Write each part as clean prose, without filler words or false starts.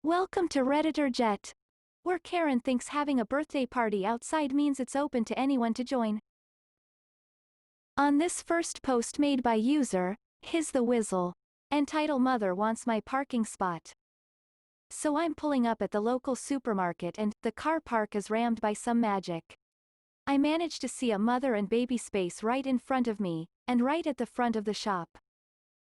Welcome to Redditor Jet, where Karen thinks having a birthday party outside means it's open to anyone to join. On this first post made by user, His the Whizzle, entitled Mother Wants My Parking Spot. So I'm pulling up at the local supermarket and the car park is rammed by some magic. I managed to see a mother and baby space right in front of me, and right at the front of the shop.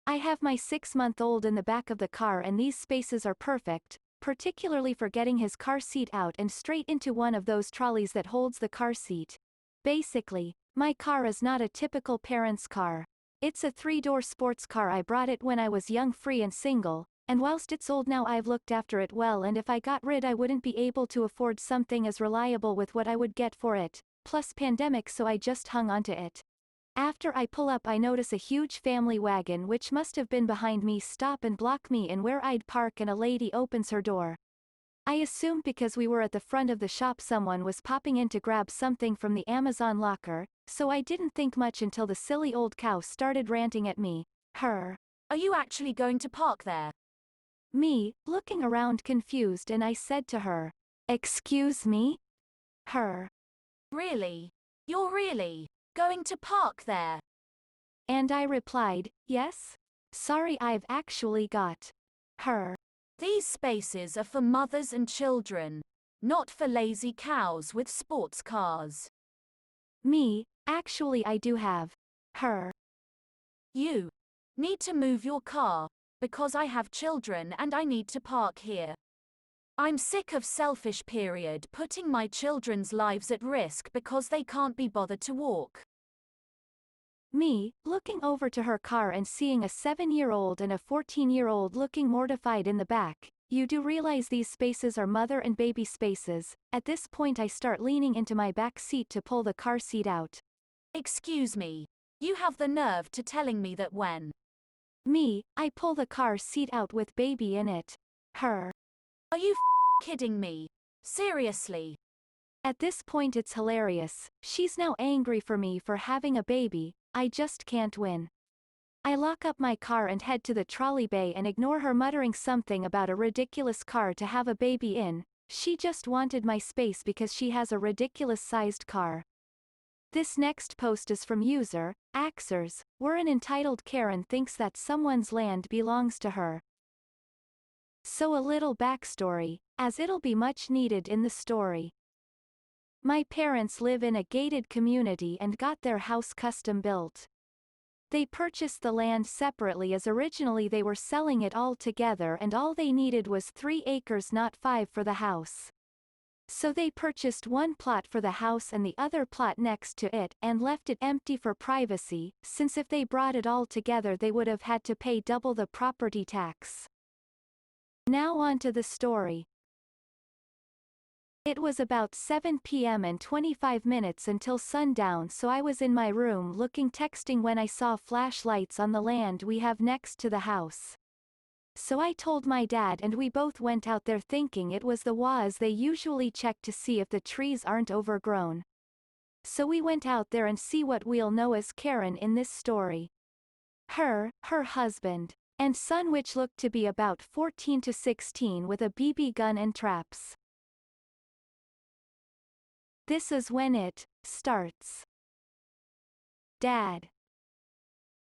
I have my 6-month-old in the back of the car and these spaces are perfect, particularly for getting his car seat out and straight into one of those trolleys that holds the car seat. Basically, my car is not a typical parent's car. It's a 3-door sports car. I brought it when I was young, free and single, and whilst it's old now I've looked after it well, and if I got rid I wouldn't be able to afford something as reliable with what I would get for it, plus pandemic, so I just hung onto it. After I pull up I notice a huge family wagon which must have been behind me stop and block me in where I'd park, and a lady opens her door. I assumed because we were at the front of the shop someone was popping in to grab something from the Amazon locker, so I didn't think much until the silly old cow started ranting at me. Her. Are you actually going to park there? Me, looking around confused, and I said to her, "Excuse me?" Her. Really? You're really going to park there? And I replied, "Yes? Sorry, I've actually got." Her. These spaces are for mothers and children, not for lazy cows with sports cars. Me, actually I do have. Her. You need to move your car, because I have children and I need to park here. I'm sick of selfish period putting my children's lives at risk because they can't be bothered to walk. Me, looking over to her car and seeing a 7-year-old and a 14-year-old looking mortified in the back. You do realize these spaces are mother and baby spaces. At this point I start leaning into my back seat to pull the car seat out. Excuse me. You have the nerve to telling me that when? Me, I pull the car seat out with baby in it. Her. Are you kidding me? Seriously? At this point it's hilarious. She's now angry for me for having a baby. I just can't win. I lock up my car and head to the trolley bay and ignore her muttering something about a ridiculous car to have a baby in. She just wanted my space because she has a ridiculous sized car. This next post is from user Axers, where an entitled Karen thinks that someone's land belongs to her. So a little backstory, as it'll be much needed in the story. My parents live in a gated community and got their house custom built. They purchased the land separately as originally they were selling it all together and all they needed was 3 acres, not 5, for the house. So they purchased one plot for the house and the other plot next to it and left it empty for privacy, since if they brought it all together they would have had to pay double the property tax. Now on to the story. It was about 7 p.m. and 25 minutes until sundown, so I was in my room texting when I saw flashlights on the land we have next to the house. So I told my dad and we both went out there thinking it was the WA, as they usually check to see if the trees aren't overgrown. So we went out there and see what we'll know as Karen in this story. Her husband, and son, which looked to be about 14 to 16, with a BB gun and traps. This is when it starts. Dad.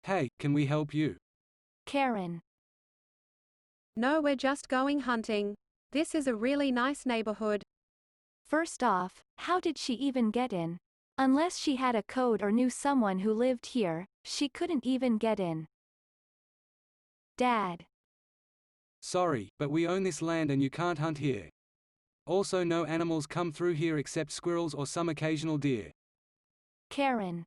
Hey, can we help you? Karen. No, we're just going hunting. This is a really nice neighborhood. First off, how did she even get in? Unless she had a code or knew someone who lived here, she couldn't even get in. Dad. Sorry, but we own this land and you can't hunt here. Also, no animals come through here except squirrels or some occasional deer. Karen.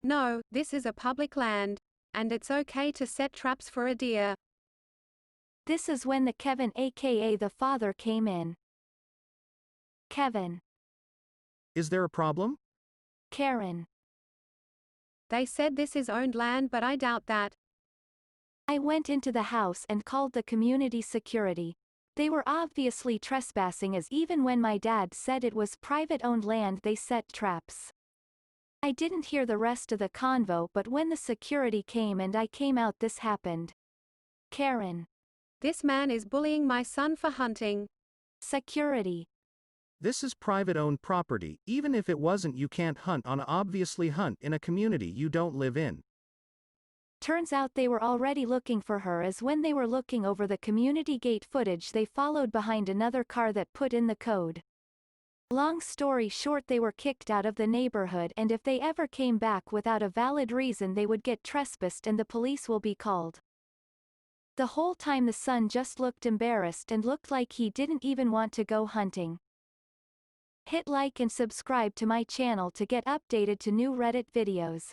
No, this is a public land. And it's okay to set traps for a deer. This is when the Kevin, aka the father, came in. Kevin. Is there a problem? Karen. They said this is owned land, but I doubt that. I went into the house and called the community security. They were obviously trespassing, as even when my dad said it was private-owned land they set traps. I didn't hear the rest of the convo, but when the security came and I came out, this happened. Karen. This man is bullying my son for hunting. Security. This is private-owned property. Even if it wasn't, you can't hunt on obviously hunt in a community you don't live in. Turns out they were already looking for her, as when they were looking over the community gate footage they followed behind another car that put in the code. Long story short, they were kicked out of the neighborhood, and if they ever came back without a valid reason they would get trespassed and the police will be called. The whole time the son just looked embarrassed and looked like he didn't even want to go hunting. Hit like and subscribe to my channel to get updated to new Reddit videos.